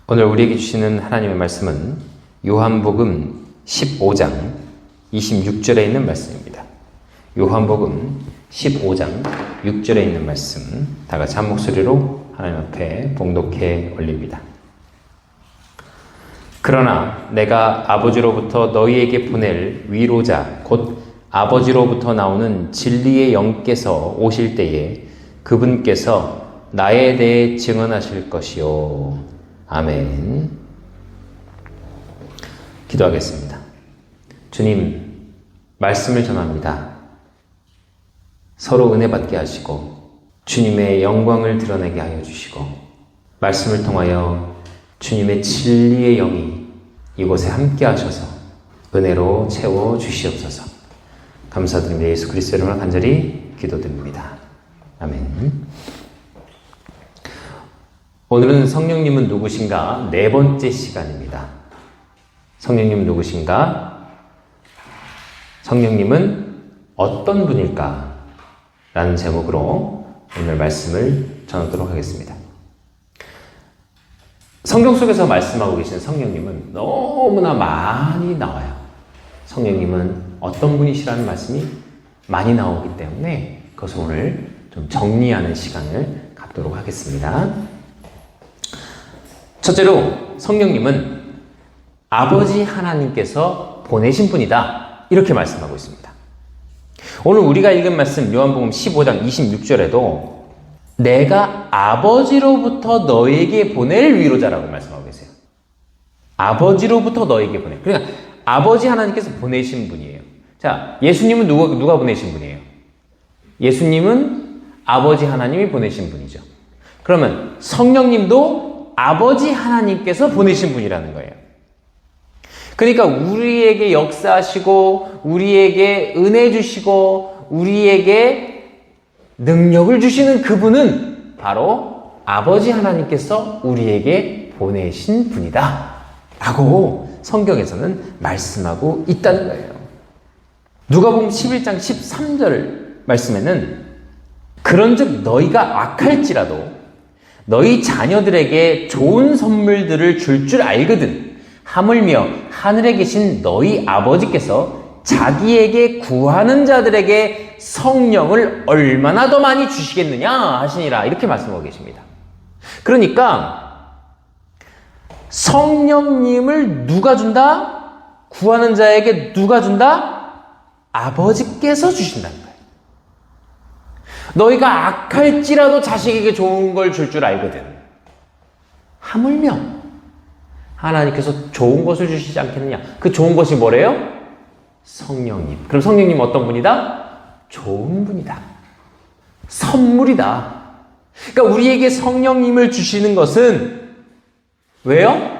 오늘 우리에게 주시는 하나님의 말씀은 요한복음 15장 26절에 있는 말씀입니다. 요한복음 15장 6절에 있는 말씀 다 같이 한 목소리로 하나님 앞에 봉독해 올립니다. 그러나 내가 아버지로부터 너희에게 보낼 위로자 곧 아버지로부터 나오는 진리의 영께서 오실 때에 그분께서 나에 대해 증언하실 것이요. 아멘. 기도하겠습니다. 주님, 말씀을 전합니다. 서로 은혜 받게 하시고 주님의 영광을 드러내게 하여 주시고 말씀을 통하여 주님의 진리의 영이 이곳에 함께 하셔서 은혜로 채워 주시옵소서. 감사드립니다. 예수 그리스도의 이름으로 간절히 기도드립니다. 아멘. 오늘은 성령님은 누구신가? 네 번째 시간입니다. 성령님은 누구신가? 성령님은 어떤 분일까? 라는 제목으로 오늘 말씀을 전하도록 하겠습니다. 성경 속에서 말씀하고 계신 성령님은 너무나 많이 나와요. 성령님은 어떤 분이시라는 말씀이 많이 나오기 때문에 그것을 오늘 좀 정리하는 시간을 갖도록 하겠습니다. 첫째로 성령님은 아버지 하나님께서 보내신 분이다. 이렇게 말씀하고 있습니다. 오늘 우리가 읽은 말씀 요한복음 15장 26절에도 내가 아버지로부터 너에게 보낼 위로자라고 말씀하고 계세요. 아버지로부터 너에게 보낼. 그러니까 아버지 하나님께서 보내신 분이에요. 자, 예수님은 누가 보내신 분이에요? 예수님은 아버지 하나님이 보내신 분이죠. 그러면 성령님도 아버지 하나님께서 보내신 분이라는 거예요. 그러니까 우리에게 역사하시고 우리에게 은혜 주시고 우리에게 능력을 주시는 그분은 바로 아버지 하나님께서 우리에게 보내신 분이다 라고 성경에서는 말씀하고 있다는 거예요. 누가복음 11장 13절 말씀에는 그런즉 너희가 악할지라도 너희 자녀들에게 좋은 선물들을 줄 알거든 하물며 하늘에 계신 너희 아버지께서 자기에게 구하는 자들에게 성령을 얼마나 더 많이 주시겠느냐 하시니라 이렇게 말씀하고 계십니다. 그러니까 성령님을 누가 준다? 구하는 자에게 누가 준다? 아버지께서 주신다는 거예요. 너희가 악할지라도 자식에게 좋은 걸 줄 알거든. 하물며 하나님께서 좋은 것을 주시지 않겠느냐. 그 좋은 것이 뭐래요? 성령님. 그럼 성령님 어떤 분이다? 좋은 분이다. 선물이다. 그러니까 우리에게 성령님을 주시는 것은 왜요?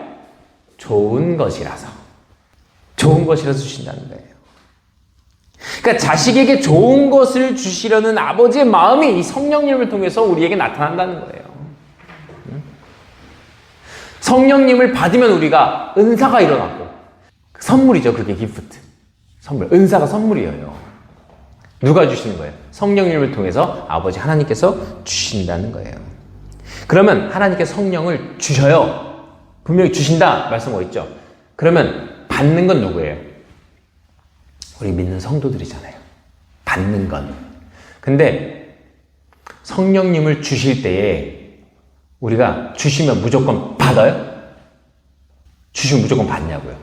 좋은 것이라서. 좋은 것이라서 주신다는 거예요. 그러니까 자식에게 좋은 것을 주시려는 아버지의 마음이 이 성령님을 통해서 우리에게 나타난다는 거예요. 성령님을 받으면 우리가 은사가 일어나고 선물이죠. 그게 기프트. 선물. 은사가 선물이에요. 누가 주시는 거예요? 성령님을 통해서 아버지 하나님께서 주신다는 거예요. 그러면 하나님께서 성령을 주셔요. 분명히 주신다 말씀하고 있죠. 그러면 받는 건 누구예요? 우리 믿는 성도들이잖아요. 받는 건. 근데 성령님을 주실 때에 우리가 주시면 무조건 받아요? 주시면 무조건 받냐고요.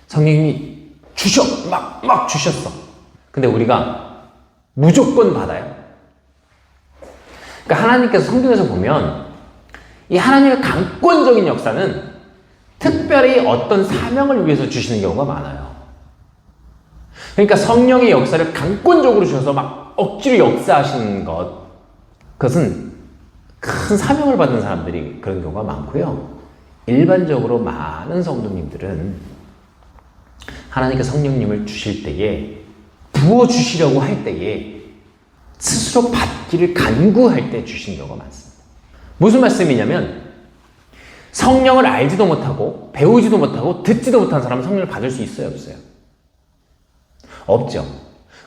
성령님이 막 주셨어. 근데 우리가 무조건 받아요. 그러니까 하나님께서 성경에서 보면 이 하나님의 강권적인 역사는 특별히 어떤 사명을 위해서 주시는 경우가 많아요. 그러니까 성령의 역사를 강권적으로 주셔서 막 억지로 역사하시는 것, 그것은 큰 사명을 받은 사람들이 그런 경우가 많고요. 일반적으로 많은 성도님들은 하나님께서 성령님을 주실 때에 부어주시려고 할 때에 스스로 받기를 간구할 때 주시는 경우가 많습니다. 무슨 말씀이냐면 성령을 알지도 못하고 배우지도 못하고 듣지도 못한 사람은 성령을 받을 수 있어요? 없어요? 없죠.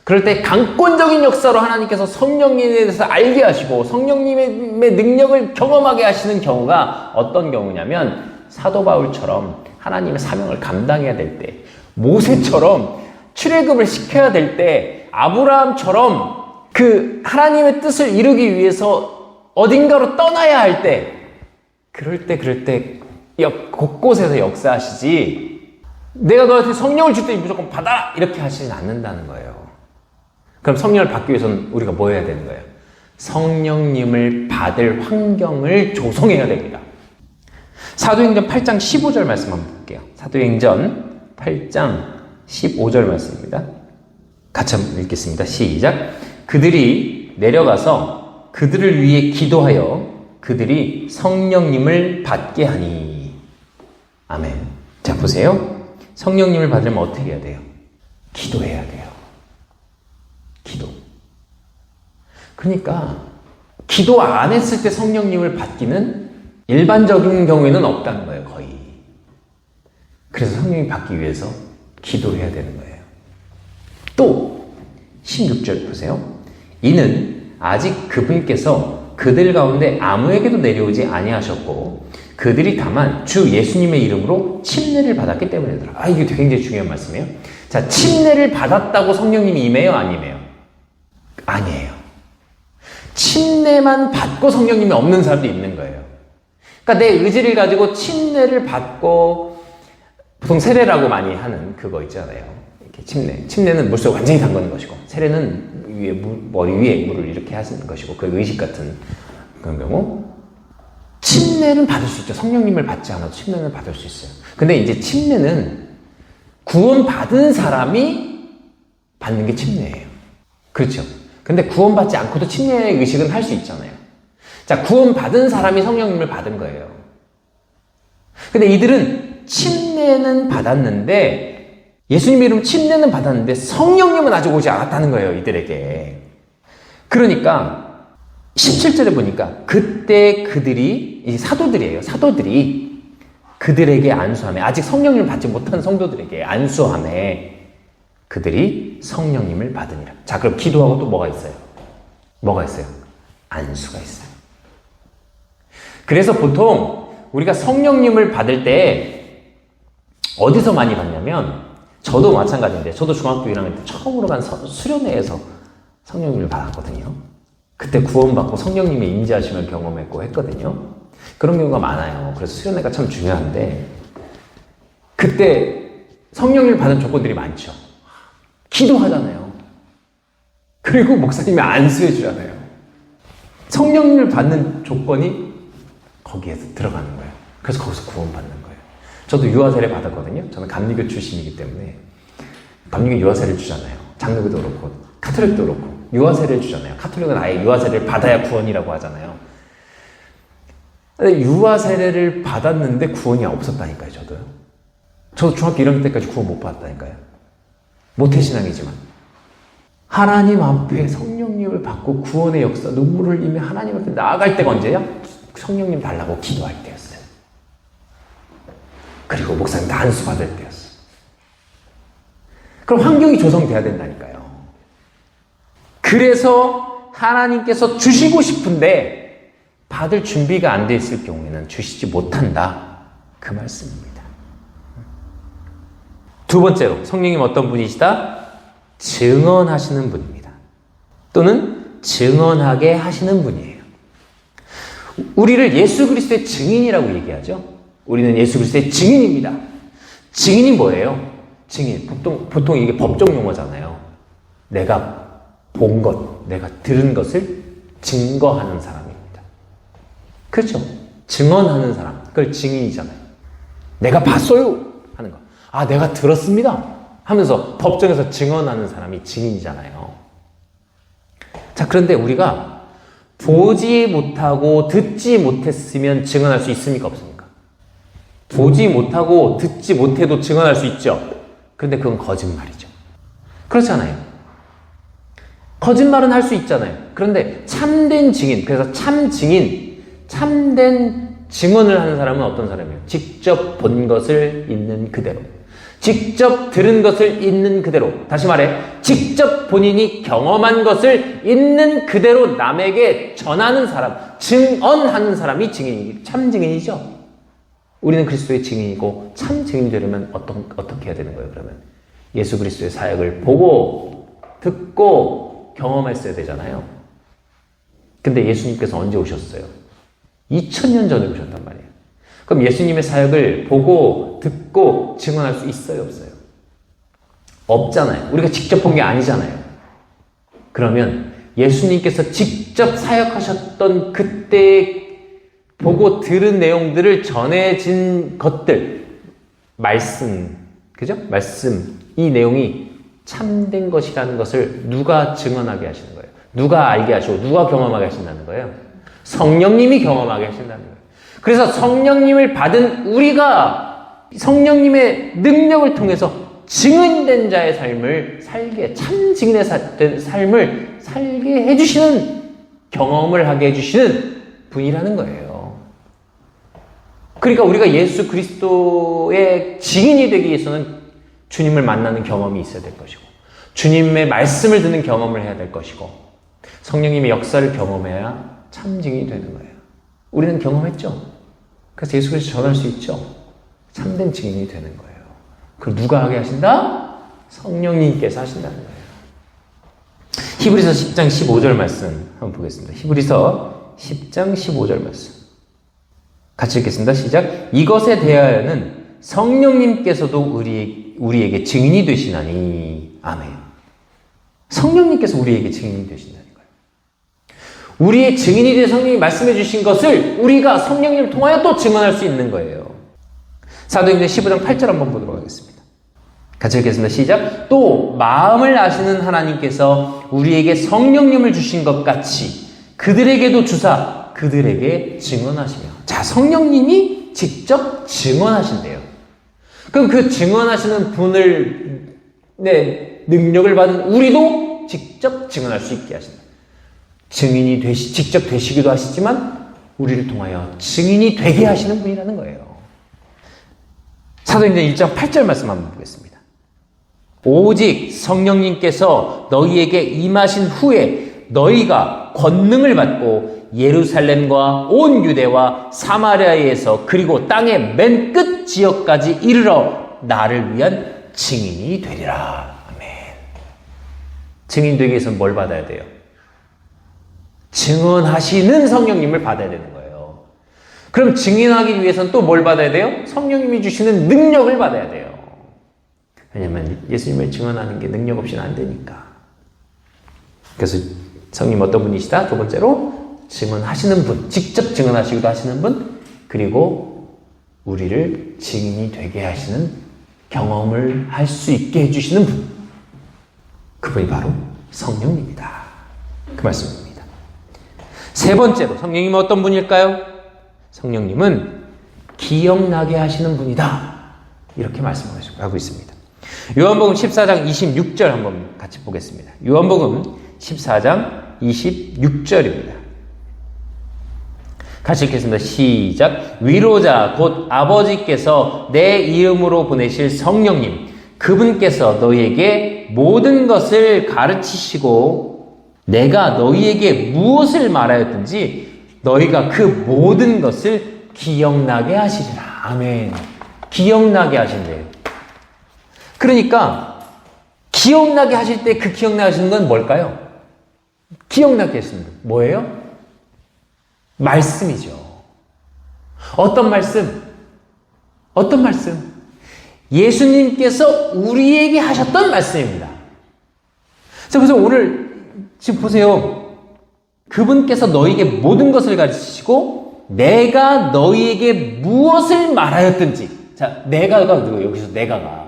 그럴 때 강권적인 역사로 하나님께서 성령님에 대해서 알게 하시고 성령님의 능력을 경험하게 하시는 경우가 어떤 경우냐면 사도 바울처럼 하나님의 사명을 감당해야 될 때, 모세처럼 출애굽을 시켜야 될 때, 아브라함처럼 그 하나님의 뜻을 이루기 위해서 어딘가로 떠나야 할 때, 그럴 때 곳곳에서 역사하시지, 내가 너한테 성령을 줄 때 무조건 받아라! 이렇게 하시진 않는다는 거예요. 그럼 성령을 받기 위해서는 우리가 뭐 해야 되는 거예요? 성령님을 받을 환경을 조성해야 됩니다. 사도행전 8장 15절 말씀 한번 볼게요. 사도행전 8장 15절 말씀입니다. 같이 한번 읽겠습니다. 시작. 그들이 내려가서 그들을 위해 기도하여 그들이 성령님을 받게 하니. 아멘. 자, 보세요. 성령님을 받으려면 어떻게 해야 돼요? 기도해야 돼요. 기도. 그러니까 기도 안 했을 때 성령님을 받기는 일반적인 경우에는 없다는 거예요, 거의. 그래서 성령님 받기 위해서 기도해야 되는 거예요. 또 16절 보세요. 이는 아직 그분께서 그들 가운데 아무에게도 내려오지 아니하셨고 그들이 다만 주 예수님의 이름으로 침례를 받았기 때문이더라. 이게 굉장히 중요한 말씀이에요. 자, 침례를 받았다고 성령님이 임해요, 안 임해요? 아니에요. 침례만 받고 성령님이 없는 사람도 있는 거예요. 그러니까 내 의지를 가지고 침례를 받고, 보통 세례라고 많이 하는 그거 있잖아요. 이렇게 침례는 물속에 완전히 담그는 것이고, 세례는 머리 위에 물을 이렇게 하시는 것이고, 그 의식 같은 그런 경우. 침례는 받을 수 있죠. 성령님을 받지 않아도 침례는 받을 수 있어요. 근데 이제 침례는 구원받은 사람이 받는 게 침례예요. 그렇죠. 근데 구원받지 않고도 침례의 의식은 할 수 있잖아요. 자, 구원받은 사람이 성령님을 받은 거예요. 근데 이들은 침례는 받았는데, 예수님 이름 침례는 받았는데 성령님은 아직 오지 않았다는 거예요, 이들에게. 그러니까 17절에 보니까 그때 그들이, 이 사도들이에요. 사도들이 그들에게 안수하며, 아직 성령님을 받지 못한 성도들에게 안수하며 그들이 성령님을 받으니라. 자, 그럼 기도하고 또 뭐가 있어요? 뭐가 있어요? 안수가 있어요. 그래서 보통 우리가 성령님을 받을 때 어디서 많이 받냐면, 저도 마찬가지인데, 저도 중학교 1학년 때 처음으로 간 수련회에서 성령님을 받았거든요. 그때 구원받고 성령님의 임재하심을 경험했고 했거든요. 그런 경우가 많아요. 그래서 수련회가 참 중요한데, 그때 성령님을 받은 조건들이 많죠. 기도하잖아요. 그리고 목사님이 안수해 주잖아요. 성령님을 받는 조건이 거기에서 들어가는 거예요. 그래서 거기서 구원받는 거예요. 저도 유아세례 받았거든요. 저는 감리교 출신이기 때문에. 감리교 유아세례를 주잖아요. 장로교도 그렇고 카톨릭도 그렇고 유아세례를 주잖아요. 카톨릭은 아예 유아세례를 받아야 구원이라고 하잖아요. 근데 유아세례를 받았는데 구원이 없었다니까요. 저도 중학교 1학년 때까지 구원 못 받았다니까요. 모태신앙이지만 하나님 앞에 성령님을 받고 구원의 역사, 눈물을 흘리며 하나님 앞에 나아갈 때가 언제야? 성령님 달라고 기도할 때였어요. 그리고 목사님 안수 받을 때였어요. 그럼 환경이 조성돼야 된다니까요. 그래서 하나님께서 주시고 싶은데 받을 준비가 안 돼 있을 경우에는 주시지 못한다, 그 말씀입니다. 두 번째로, 성령님 어떤 분이시다? 증언하시는 분입니다. 또는 증언하게 하시는 분이에요. 우리를 예수 그리스도의 증인이라고 얘기하죠. 우리는 예수 그리스도의 증인입니다. 증인이 뭐예요? 증인. 보통 이게 법정 용어잖아요. 내가 본 것, 내가 들은 것을 증거하는 사람입니다. 그렇죠? 증언하는 사람. 그걸 증인이잖아요. 내가 봤어요! 하는 거. 내가 들었습니다! 하면서 법정에서 증언하는 사람이 증인이잖아요. 자, 그런데 우리가 보지 못하고 듣지 못했으면 증언할 수 있습니까? 없습니까? 보지 못하고 듣지 못해도 증언할 수 있죠. 그런데 그건 거짓말이죠. 그렇잖아요. 거짓말은 할 수 있잖아요. 그런데 참된 증인, 그래서 참 증인, 참된 증언을 하는 사람은 어떤 사람이에요? 직접 본 것을 있는 그대로, 직접 들은 것을 있는 그대로, 다시 말해 직접 본인이 경험한 것을 있는 그대로 남에게 전하는 사람, 증언하는 사람이 증인이, 참 증인이죠. 우리는 그리스도의 증인이고 참 증인이 되려면 어떻게 해야 되는 거예요, 그러면? 예수 그리스도의 사역을 보고, 듣고, 경험했어야 되잖아요. 근데 예수님께서 언제 오셨어요? 2000년 전에 오셨단 말이에요. 그럼 예수님의 사역을 보고, 듣고, 증언할 수 있어요, 없어요? 없잖아요. 우리가 직접 본 게 아니잖아요. 그러면 예수님께서 직접 사역하셨던 그때 보고 들은 내용들을 전해진 것들, 말씀, 그죠? 말씀, 이 내용이 참된 것이라는 것을 누가 증언하게 하시는 거예요? 누가 알게 하시고 누가 경험하게 하신다는 거예요? 성령님이 경험하게 하신다는 거예요. 그래서 성령님을 받은 우리가 성령님의 능력을 통해서 증인된 자의 삶을 살게, 참 증인의 삶을 살게 해주시는, 경험을 하게 해주시는 분이라는 거예요. 그러니까 우리가 예수 그리스도의 증인이 되기 위해서는 주님을 만나는 경험이 있어야 될 것이고, 주님의 말씀을 듣는 경험을 해야 될 것이고, 성령님의 역사를 경험해야 참 증인이 되는 거예요. 우리는 경험했죠. 그래서 예수 그리스도 전할 수 있죠. 참된 증인이 되는 거예요. 그걸 누가 하게 하신다? 성령님께서 하신다는 거예요. 히브리서 10장 15절 말씀 한번 보겠습니다. 히브리서 10장 15절 말씀. 같이 읽겠습니다. 시작. 이것에 대하여는 성령님께서도 우리에게 증인이 되시나니. 아멘. 성령님께서 우리에게 증인이 되신다는 거예요. 우리의 증인이 된 성령이 말씀해 주신 것을 우리가 성령님을 통하여 또 증언할 수 있는 거예요. 사도행전 15장 8절 한번 보도록 하겠습니다. 같이 읽겠습니다. 시작. 또 마음을 아시는 하나님께서 우리에게 성령님을 주신 것 같이 그들에게도 주사 그들에게 증언하시며. 자, 성령님이 직접 증언하신대요. 그럼 그 증언하시는 분을 능력을 받은 우리도 직접 증언할 수 있게 하신다. 증인이 직접 되시기도 하시지만 우리를 통하여 증인이 되게 하시는 분이라는 거예요. 사도행전 1장 8절 말씀 한번 보겠습니다. 오직 성령님께서 너희에게 임하신 후에 너희가 권능을 받고 예루살렘과 온 유대와 사마리아에서 그리고 땅의 맨 끝 지역까지 이르러 나를 위한 증인이 되리라. 아멘. 증인 되기 위해서는 뭘 받아야 돼요? 증언하시는 성령님을 받아야 되는 거예요. 그럼 증인하기 위해서는 또 뭘 받아야 돼요? 성령님이 주시는 능력을 받아야 돼요. 왜냐하면 예수님을 증언하는 게 능력 없이는 안 되니까. 그래서 성님 어떤 분이시다? 두 번째로 증언하시는 분, 직접 증언하시기도 하시는 분, 그리고 우리를 증인이 되게 하시는, 경험을 할 수 있게 해주시는 분. 그분이 바로 성령님이다. 그 말씀입니다. 세 번째로 성령님은 어떤 분일까요? 성령님은 기억나게 하시는 분이다. 이렇게 말씀하고 있습니다. 요한복음 14장 26절 한번 같이 보겠습니다. 요한복음 14장 26절입니다. 같이 읽겠습니다. 시작. 위로자 곧 아버지께서 내 이름으로 보내실 성령님, 그분께서 너희에게 모든 것을 가르치시고 내가 너희에게 무엇을 말하였든지 너희가 그 모든 것을 기억나게 하시리라. 아멘. 기억나게 하신대요. 그러니까 기억나게 하실 때 그 기억나게 하시는 건 뭘까요? 기억나게 하시는 건 뭐예요? 말씀이죠. 어떤 말씀? 어떤 말씀? 예수님께서 우리에게 하셨던 말씀입니다. 자, 그래서 오늘 지금 보세요. 그분께서 너희에게 모든 것을 가르치시고 내가 너희에게 무엇을 말하였든지. 자, 내가가 누구? 여기서 내가가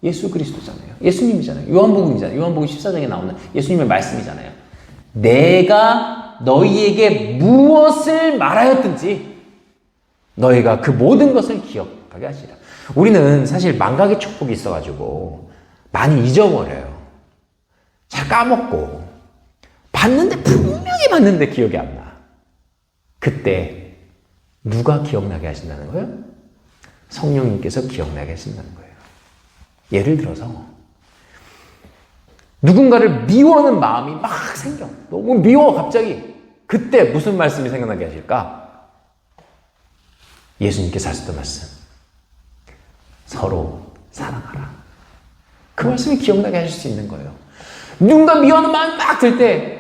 예수 그리스도잖아요. 예수님이잖아요. 요한복음이잖아요. 요한복음 14장에 나오는 예수님의 말씀이잖아요. 내가 너희에게 무엇을 말하였든지 너희가 그 모든 것을 기억하게 하시라. 우리는 사실 망각의 축복이 있어가지고 많이 잊어버려요. 잘 까먹고 봤는데 분명히 봤는데 기억이 안 나. 그때 누가 기억나게 하신다는 거예요? 성령님께서 기억나게 하신다는 거예요. 예를 들어서 누군가를 미워하는 마음이 막 생겨. 너무 미워 갑자기. 그때 무슨 말씀이 생각나게 하실까? 예수님께서 하셨던 말씀. 서로 사랑하라. 그 말씀이 기억나게 하실 수 있는 거예요. 누군가 미워하는 마음이 막 들 때,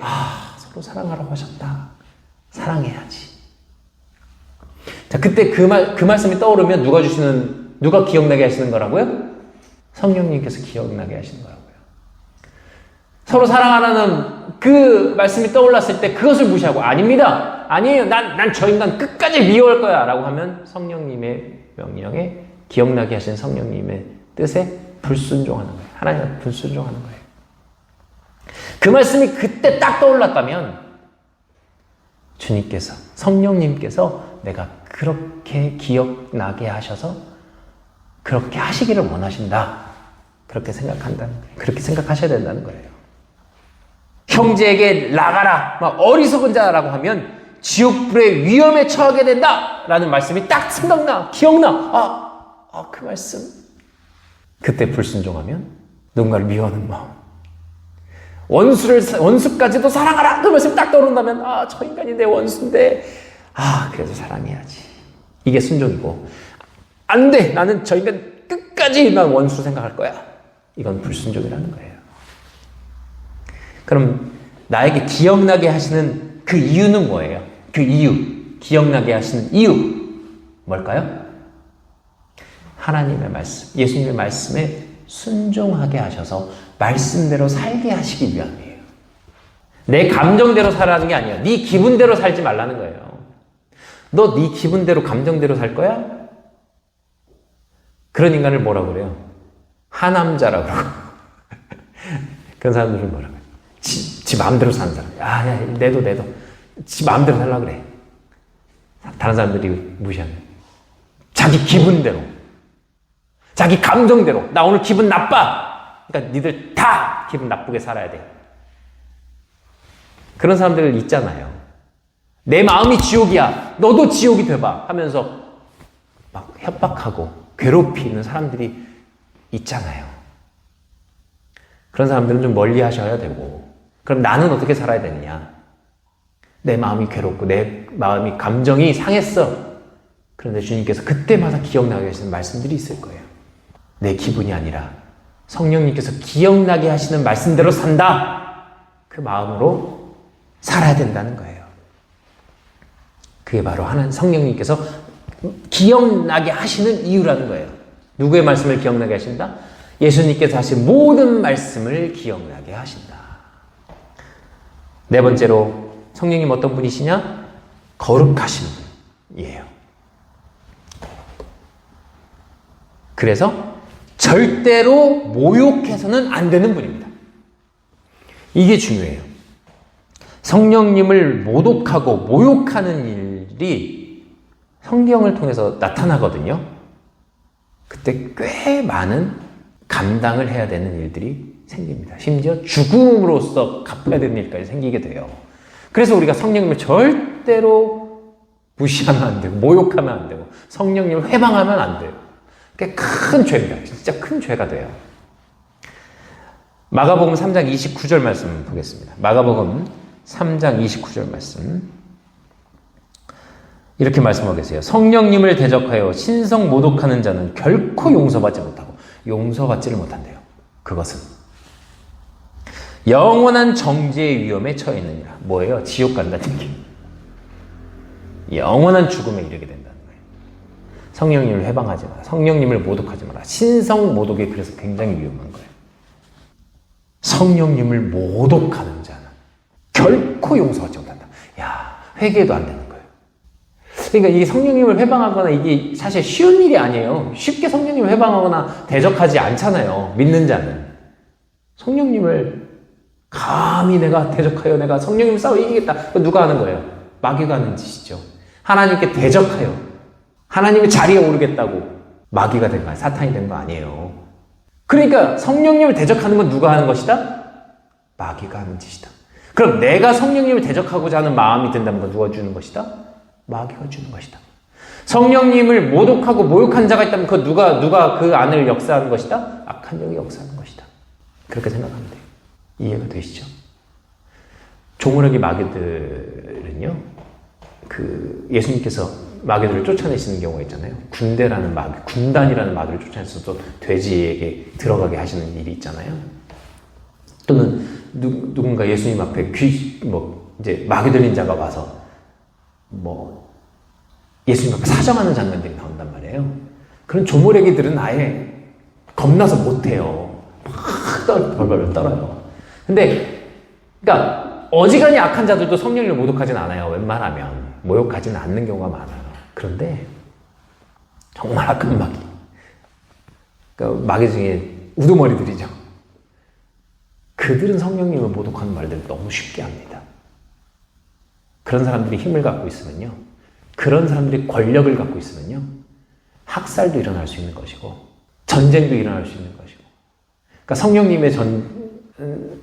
서로 사랑하라고 하셨다. 사랑해야지. 자, 그때 그 말씀이 떠오르면 누가 기억나게 하시는 거라고요? 성령님께서 기억나게 하시는 거라고요. 서로 사랑하라는 그 말씀이 떠올랐을 때 그것을 무시하고, 아닙니다. 아니에요. 난 저 인간 끝까지 미워할 거야. 라고 하면 성령님의 명령에, 기억나게 하신 성령님의 뜻에 불순종하는 거예요. 하나님은 불순종하는 거예요. 그 말씀이 그때 딱 떠올랐다면 주님께서, 성령님께서 내가 그렇게 기억나게 하셔서 그렇게 하시기를 원하신다. 그렇게 생각한다는 거예요. 그렇게 생각하셔야 된다는 거예요. 형제에게 나가라, 막 어리석은 자라고 하면 지옥불의 위험에 처하게 된다. 라는 말씀이 딱 생각나, 기억나. 그 말씀. 그때 불순종하면 누군가를 미워하는 마음. 원수까지도 사랑하라! 그 말씀 딱 떠오른다면, 저 인간이 내 원수인데, 그래도 사랑해야지. 이게 순종이고, 안 돼! 나는 저 인간 끝까지 난 원수 생각할 거야. 이건 불순종이라는 거예요. 그럼, 나에게 기억나게 하시는 그 이유는 뭐예요? 그 이유. 기억나게 하시는 이유. 뭘까요? 하나님의 말씀, 예수님의 말씀에 순종하게 하셔서 말씀대로 살게 하시기 위함이에요. 내 감정대로 살아가는 게 아니에요. 네 기분대로 살지 말라는 거예요. 너 네 기분대로 감정대로 살 거야? 그런 인간을 뭐라고 그래요? 하남자라고 그러고. 그런 사람들은 뭐라고 해요? 지 마음대로 사는 사람. 내도 지 마음대로 살려고 그래. 다른 사람들이 무시하는, 자기 기분대로, 자기 감정대로. 나 오늘 기분 나빠. 그러니까 니들 다 기분 나쁘게 살아야 돼. 그런 사람들 있잖아요. 내 마음이 지옥이야. 너도 지옥이 돼봐. 하면서 막 협박하고 괴롭히는 사람들이 있잖아요. 그런 사람들은 좀 멀리 하셔야 되고, 그럼 나는 어떻게 살아야 되느냐? 내 마음이 괴롭고 내 마음이 감정이 상했어. 그런데 주님께서 그때마다 기억나게 하시는 말씀들이 있을 거예요. 내 기분이 아니라 성령님께서 기억나게 하시는 말씀대로 산다. 그 마음으로 살아야 된다는 거예요. 그게 바로 성령님께서 기억나게 하시는 이유라는 거예요. 누구의 말씀을 기억나게 하신다? 예수님께서 하신 모든 말씀을 기억나게 하신다. 네 번째로 성령님 어떤 분이시냐? 거룩하신 분이에요. 그래서 절대로 모욕해서는 안 되는 분입니다. 이게 중요해요. 성령님을 모독하고 모욕하는 일이 성경을 통해서 나타나거든요. 그때 꽤 많은 감당을 해야 되는 일들이 생깁니다. 심지어 죽음으로써 갚아야 되는 일까지 생기게 돼요. 그래서 우리가 성령님을 절대로 무시하면 안 되고, 모욕하면 안 되고, 성령님을 회방하면 안 돼요. 그게 큰 죄입니다. 진짜 큰 죄가 돼요. 마가복음 3장 29절 말씀 보겠습니다. 마가복음 3장 29절 말씀. 이렇게 말씀하고 계세요. 성령님을 대적하여 신성 모독하는 자는 결코 용서받지 못하고, 용서받지를 못한대요. 그것은 영원한 정죄의 위험에 처해 있느니라. 뭐예요? 지옥 간다는 얘기. 영원한 죽음에 이르게 된다는 거예요. 성령님을 회방하지 마라. 성령님을 모독하지 마라. 신성 모독이 그래서 굉장히 위험한 거예요. 성령님을 모독하는 자는 결코 용서받지 못한다. 회개도 안 되는 거예요. 그러니까 이 성령님을 회방하거나 이게 사실 쉬운 일이 아니에요. 쉽게 성령님을 회방하거나 대적하지 않잖아요. 믿는 자는. 성령님을 감히 내가 대적하여 내가 성령님을 싸워 이기겠다. 그거 누가 하는 거예요? 마귀가 하는 짓이죠. 하나님께 대적하여 하나님의 자리에 오르겠다고 마귀가 된 거야. 사탄이 된 거 아니에요. 그러니까 성령님을 대적하는 건 누가 하는 것이다? 마귀가 하는 짓이다. 그럼 내가 성령님을 대적하고자 하는 마음이 든다는 건 누가 주는 것이다? 마귀가 주는 것이다. 성령님을 모독하고 모욕한 자가 있다면 그 누가 그 안을 역사하는 것이다? 악한 영이 역사하는 것이다. 그렇게 생각하면 돼요. 이해가 되시죠? 조문학의 마귀들은요, 예수님께서 마귀들을 쫓아내시는 경우가 있잖아요. 군대라는 마귀, 군단이라는 마귀를 쫓아내서 또 돼지에게 들어가게 하시는 일이 있잖아요. 또는 누군가 예수님 앞에 이제 마귀 들린 자가 와서 예수님 앞에 사정하는 장면들이 나온단 말이에요. 그런 조물애기들은 아예 겁나서 못해요. 막 벌벌 떨어요. 근데, 그러니까, 어지간히 악한 자들도 성령을 모독하진 않아요. 웬만하면. 모욕하지는 않는 경우가 많아요. 그런데, 정말 악한 마귀. 그러니까 마귀 중에 우두머리들이죠. 그들은 성령님을 모독하는 말들을 너무 쉽게 합니다. 그런 사람들이 힘을 갖고 있으면요. 그런 사람들이 권력을 갖고 있으면요. 학살도 일어날 수 있는 것이고, 전쟁도 일어날 수 있는 것이고. 그러니까 성령님의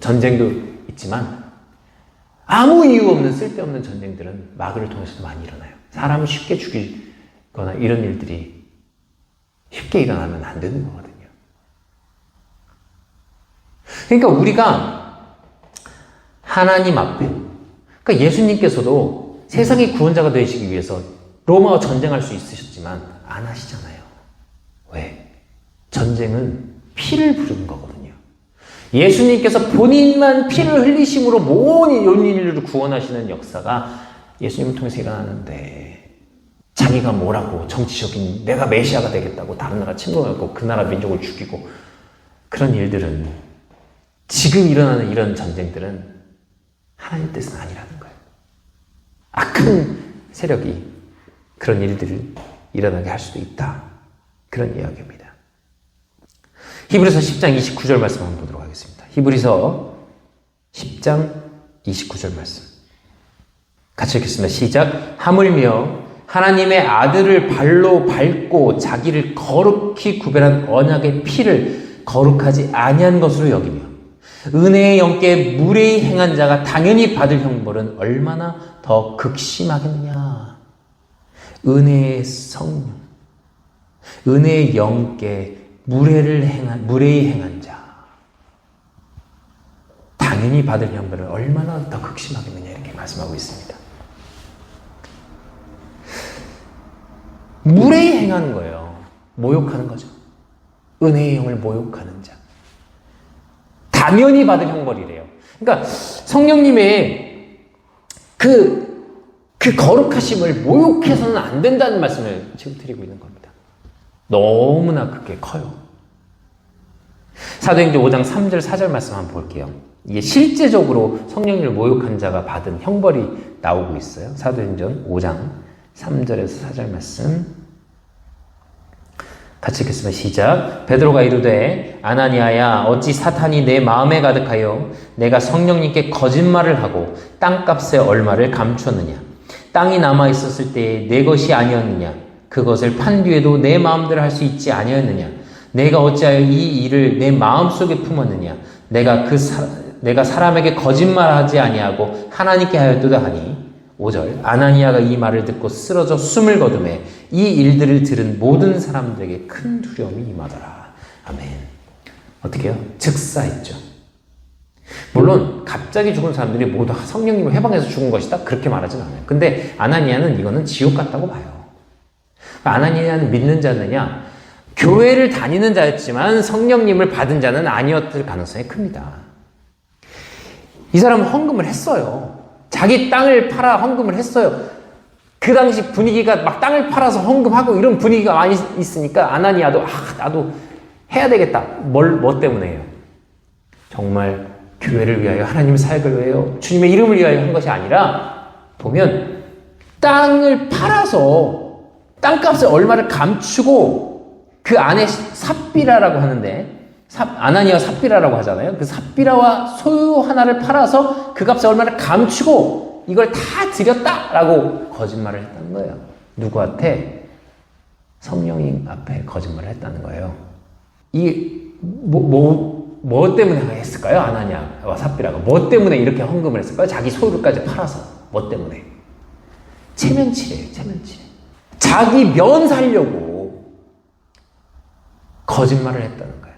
전쟁도 있지만, 아무 이유 없는 쓸데없는 전쟁들은 마귀를 통해서도 많이 일어나요. 사람을 쉽게 죽이거나 이런 일들이 쉽게 일어나면 안 되는 거거든요. 그러니까 우리가 하나님 앞에, 그러니까 예수님께서도 세상의 구원자가 되시기 위해서 로마와 전쟁할 수 있으셨지만 안 하시잖아요. 왜? 전쟁은 피를 부르는 거거든요. 예수님께서 본인만 피를 흘리심으로 온 인류를 구원하시는 역사가 예수님을 통해서 일어나는데, 자기가 뭐라고 정치적인 내가 메시아가 되겠다고 다른 나라 침공하고 그 나라 민족을 죽이고 그런 일들은, 지금 일어나는 이런 전쟁들은 하나님 뜻은 아니라는 거예요. 악한 세력이 그런 일들을 일어나게 할 수도 있다. 그런 이야기입니다. 히브리서 10장 29절 말씀 한번 보도록 하겠습니다. 히브리서 10장 29절 말씀. 같이 읽겠습니다. 시작. 하물며 하나님의 아들을 발로 밟고 자기를 거룩히 구별한 언약의 피를 거룩하지 아니한 것으로 여기며 은혜의 영께 무례히 행한 자가 당연히 받을 형벌은 얼마나 더 극심하겠느냐. 은혜의 성령, 은혜의 영께 무례히 행한 자, 당연히 받을 형벌을 얼마나 더 극심하겠느냐, 이렇게 말씀하고 있습니다. 무례히 행하는 거예요. 모욕하는 거죠. 은혜의 영을 모욕하는 자, 당연히 받을 형벌이래요. 그러니까 성령님의 그 거룩하심을 모욕해서는 안 된다는 말씀을 지금 드리고 있는 겁니다. 너무나 그게 커요. 사도행전 5장 3절 4절 말씀 한번 볼게요. 이게 실제적으로 성령님을 모욕한 자가 받은 형벌이 나오고 있어요. 사도행전 5장 3절에서 4절 말씀 같이 읽겠습니다. 시작. 베드로가 이르되 아나니아야, 어찌 사탄이 내 마음에 가득하여 내가 성령님께 거짓말을 하고 땅값의 얼마를 감추었느냐. 땅이 남아있었을 때에 내 것이 아니었느냐. 그것을 판 뒤에도 내 마음대로 할 수 있지 아니었느냐. 내가 어찌하여 이 일을 내 마음속에 품었느냐. 내가 사람에게 거짓말하지 아니하고 하나님께 하였도다 하니. 5절. 아나니아가 이 말을 듣고 쓰러져 숨을 거두매 이 일들을 들은 모든 사람들에게 큰 두려움이 임하더라. 아멘. 어떻게 해요? 즉사했죠. 물론 갑자기 죽은 사람들이 모두 성령님을 해방해서 죽은 것이다, 그렇게 말하진 않아요. 근데 아나니아는 이거는 지옥 같다고 봐요. 아나니아는 믿는 자느냐? 교회를 다니는 자였지만 성령님을 받은 자는 아니었을 가능성이 큽니다. 이 사람은 헌금을 했어요. 자기 땅을 팔아 헌금을 했어요. 그 당시 분위기가 막 땅을 팔아서 헌금하고 이런 분위기가 많이 있으니까 아나니아도 나도 해야 되겠다. 뭐 때문에요? 정말 교회를 위하여, 하나님의 사역을 위하여, 주님의 이름을 위하여 한 것이 아니라, 보면 땅을 팔아서 땅값의 얼마를 감추고 그 안에 삽비라라고 하는데, 아나니아 삽비라라고 하잖아요. 그 삽비라와 소유 하나를 팔아서 그 값의 얼마를 감추고 이걸 다 드렸다라고 거짓말을 했다는 거예요. 누구한테? 성령님 앞에 거짓말을 했다는 거예요. 뭐 때문에 했을까요? 아나니아와 삽비라가 뭐 때문에 이렇게 헌금을 했을까요? 자기 소유를까지 팔아서. 뭐 때문에? 체면치래요. 체면치. 자기 면 살려고 거짓말을 했다는 거예요.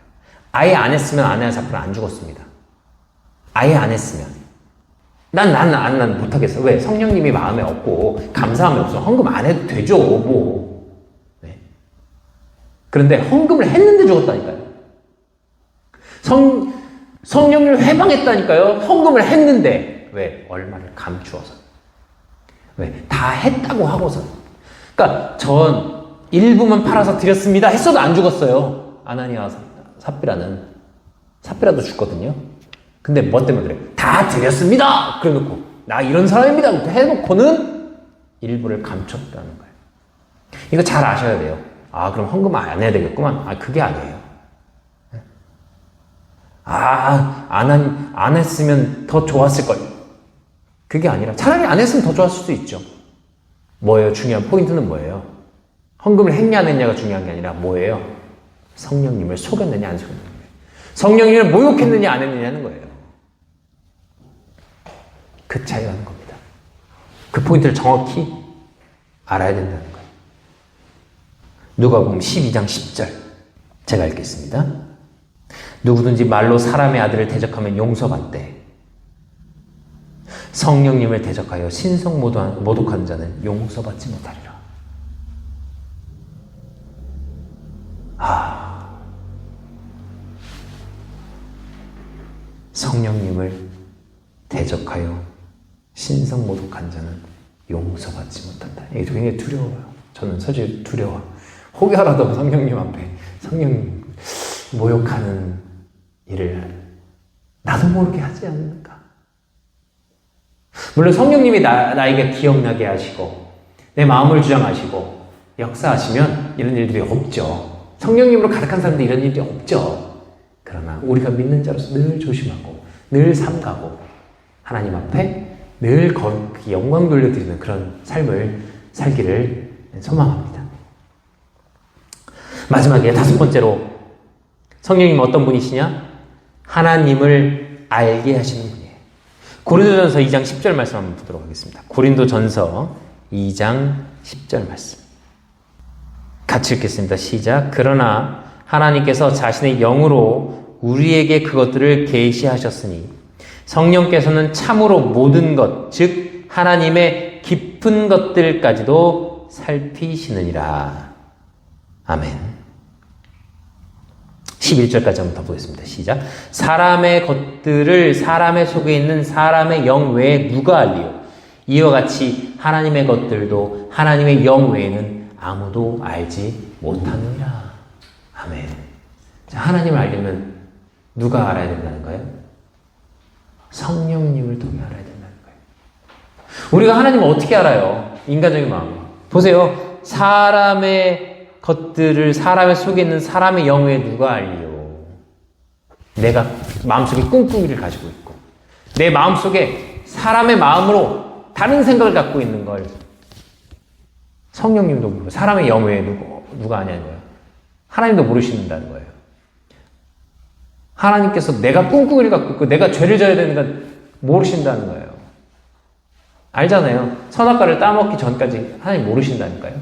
아예 안 했으면 아나니아 삽비라 안 죽었습니다. 아예 안 했으면. 난 못하겠어. 왜? 성령님이 마음에 없고 감사함이 없어. 헌금 안 해도 되죠. 뭐. 네. 그런데 헌금을 했는데 죽었다니까요. 성령님을 회방했다니까요. 헌금을 했는데. 왜? 얼마를 감추어서. 왜? 다 했다고 하고서. 그러니까 전 일부만 팔아서 드렸습니다 했어도 안 죽었어요. 아나니아와 삽비라도 죽거든요. 근데 뭐 때문에 그래? 다 드렸습니다! 그래 놓고, 나 이런 사람입니다! 해놓고는 일부를 감췄다는 거예요. 이거 잘 아셔야 돼요. 아, 그럼 헌금 안 해야 되겠구만. 아, 그게 아니에요. 아, 안 했으면 더 좋았을걸. 그게 아니라, 차라리 안 했으면 더 좋았을 수도 있죠. 뭐예요? 중요한 포인트는 뭐예요? 헌금을 했냐 안 했냐가 중요한 게 아니라 뭐예요? 성령님을 속였느냐 안 속였느냐. 성령님을 모욕했느냐 안 했느냐는 거예요. 그 차이가 나는 겁니다. 그 포인트를 정확히 알아야 된다는 거예요. 누가복음 12장 10절 제가 읽겠습니다. 누구든지 말로 사람의 아들을 대적하면 용서받되 성령님을 대적하여 신성 모독한 자는 용서받지 못하리라. 성령님을 대적하여 신성 모독한 자는 용서받지 못한다. 이게 굉장히 두려워요. 저는 사실 두려워. 혹여라도 성령님 앞에 성령님 모욕하는 일을 나도 모르게 하지 않는가. 물론 성령님이 나에게 기억나게 하시고 내 마음을 주장하시고 역사하시면 이런 일들이 없죠. 성령님으로 가득한 사람들 이런 일이 없죠. 그러나 우리가 믿는 자로서 늘 조심하고 늘 삼가고 하나님 앞에 늘 거룩히 영광 돌려드리는 그런 삶을 살기를 소망합니다. 마지막에 다섯 번째로 성령님은 어떤 분이시냐? 하나님을 알게 하시는 분이에요. 고린도전서 2장 10절 말씀 한번 보도록 하겠습니다. 고린도전서 2장 10절 말씀 같이 읽겠습니다. 시작. 그러나 하나님께서 자신의 영으로 우리에게 그것들을 계시하셨으니 성령께서는 참으로 모든 것, 즉 하나님의 깊은 것들까지도 살피시느니라. 아멘. 11절까지 한번 더 보겠습니다. 시작. 사람의 것들을 사람의 속에 있는 사람의 영 외에 누가 알리요? 이와 같이 하나님의 것들도 하나님의 영 외에는 아무도 알지 못하느니라. 아멘. 자, 하나님을 알려면 누가 알아야 된다는 거예요? 성령님을 통해 알아야 된다는 거예요. 우리가 하나님을 어떻게 알아요? 인간적인 마음. 보세요. 사람의 것들을 사람의 속에 있는 사람의 영에 누가 알리요? 내가 마음속에 꿍꿍이를 가지고 있고 내 마음속에 사람의 마음으로 다른 생각을 갖고 있는 걸 성령님도 모르고 사람의 영에 누가 아냐는 거예요. 하나님도 모르신다는 거예요. 하나님께서 내가 꿍꿍이를 갖고 있고 내가 죄를 져야 되는 건 모르신다는 거예요. 알잖아요. 선악과를 따먹기 전까지 하나님 모르신다니까요.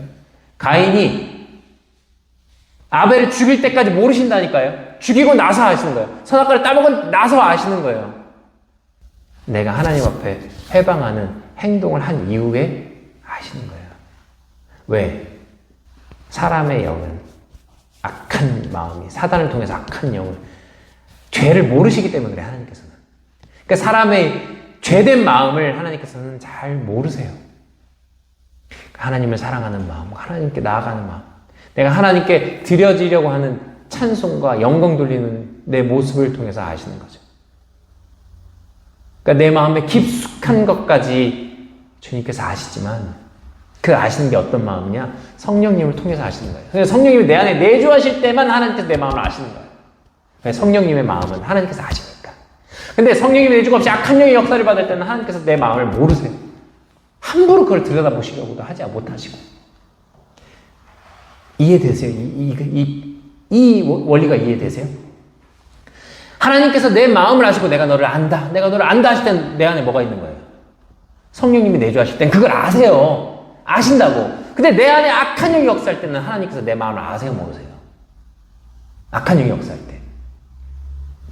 가인이 아벨을 죽일 때까지 모르신다니까요. 죽이고 나서 아시는 거예요. 선악과를 따먹고 나서 아시는 거예요. 내가 하나님 앞에 회방하는 행동을 한 이후에 아시는 거예요. 왜? 사람의 영은 악한 마음이 사단을 통해서 악한 영을 죄를 모르시기 때문에 그래 하나님께서는. 그러니까 사람의 죄된 마음을 하나님께서는 잘 모르세요. 하나님을 사랑하는 마음, 하나님께 나아가는 마음, 내가 하나님께 드려지려고 하는 찬송과 영광 돌리는 내 모습을 통해서 아시는 거죠. 그러니까 내 마음에 깊숙한 것까지 주님께서 아시지만 그 아시는 게 어떤 마음이냐? 성령님을 통해서 아시는 거예요. 그래서 성령님이 내 안에 내주하실 때만 하나님께서 내 마음을 아시는 거예요. 성령님의 마음은 하나님께서 아시니까. 근데 성령님이 내주가 없이 악한 영의 역사를 받을 때는 하나님께서 내 마음을 모르세요. 함부로 그걸 들여다보시려고도 하지 못하시고. 이해되세요? 이 원리가 이해되세요? 하나님께서 내 마음을 아시고 내가 너를 안다 하실 땐 내 안에 뭐가 있는 거예요? 성령님이 내주하실 땐 그걸 아세요. 아신다고. 근데 내 안에 악한 영이 역사할 때는 하나님께서 내 마음을 아세요? 모르세요? 악한 영이 역사할 때.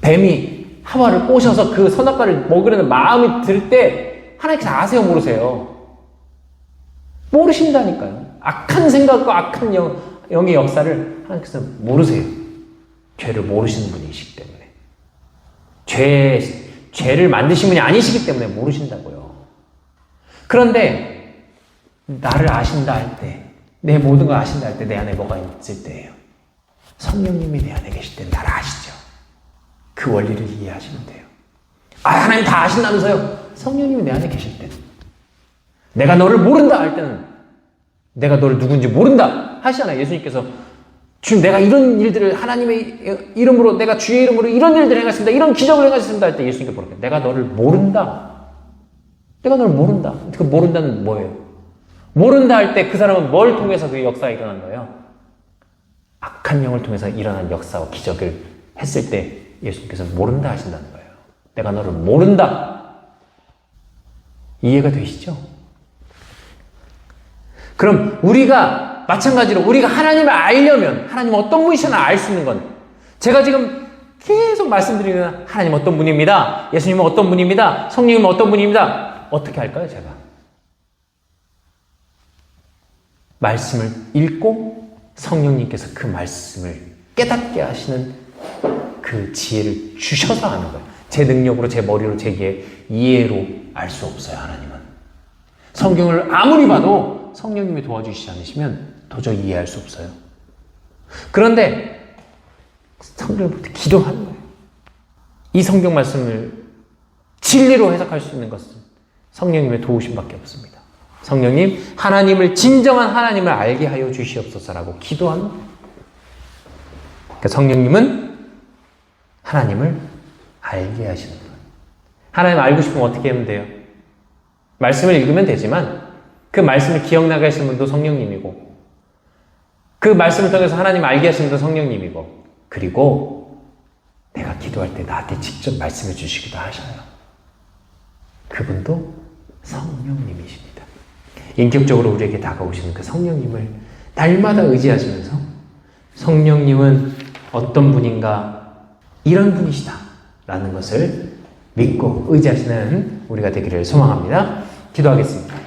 뱀이 하와를 꼬셔서 그 선악과를 먹으려는 마음이 들 때 하나님께서 아세요, 모르세요? 모르신다니까요. 악한 생각과 악한 영의 역사를 하나님께서 모르세요. 죄를 모르시는 분이시기 때문에. 죄를 만드신 분이 아니시기 때문에 모르신다고요. 그런데 나를 아신다 할 때, 내 모든 걸 아신다 할 때 내 안에 뭐가 있을 때예요. 성령님이 내 안에 계실 때 나를 아시죠. 그 원리를 이해하시면 돼요. 아, 하나님 다 아신다면서요. 성령님이 내 안에 계실 때, 내가 너를 모른다 할 때는 내가 너를 누군지 모른다 하시잖아요. 예수님께서 지금 내가 이런 일들을 하나님의 이름으로, 내가 주의 이름으로 이런 일들을 행하셨습니다, 이런 기적을 행하셨습니다 할 때 예수님께 뭐랄까요? 내가 너를 모른다. 내가 너를 모른다. 그 모른다는 뭐예요? 모른다 할 때 그 사람은 뭘 통해서 그 역사가 일어난 거예요? 악한 영을 통해서 일어난 역사와 기적을 했을 때 예수님께서 모른다 하신다는 거예요. 내가 너를 모른다. 이해가 되시죠? 그럼 우리가 마찬가지로 우리가 하나님을 알려면, 하나님 어떤 분이시나 알 수 있는 건, 제가 지금 계속 말씀드리는 하나님 어떤 분입니다, 예수님은 어떤 분입니다, 성령님은 어떤 분입니다, 어떻게 할까요? 제가 말씀을 읽고 성령님께서 그 말씀을 깨닫게 하시는 그 지혜를 주셔서 하는 거예요. 제 능력으로, 제 머리로, 제 이해로 알 수 없어요. 하나님은 성경을 아무리 봐도 성령님이 도와주시지 않으시면 도저히 이해할 수 없어요. 그런데 성령부터 기도하는 거예요. 이 성경 말씀을 진리로 해석할 수 있는 것은 성령님의 도우심밖에 없습니다. 성령님, 하나님을, 진정한 하나님을 알게 하여 주시옵소서라고 기도하는 거예요. 그러니까 성령님은 하나님을 알게 하시는 거예요. 하나님 알고 싶으면 어떻게 하면 돼요? 말씀을 읽으면 되지만 그 말씀을 기억나게 하시는 분도 성령님이고, 그 말씀을 통해서 하나님 알게 하시는 분도 성령님이고, 그리고 내가 기도할 때 나한테 직접 말씀해 주시기도 하셔요. 그분도 성령님이십니다. 인격적으로 우리에게 다가오시는 그 성령님을 날마다 의지하시면서 성령님은 어떤 분인가, 이런 분이시다 라는 것을 믿고 의지하시는 우리가 되기를 소망합니다. 기도하겠습니다.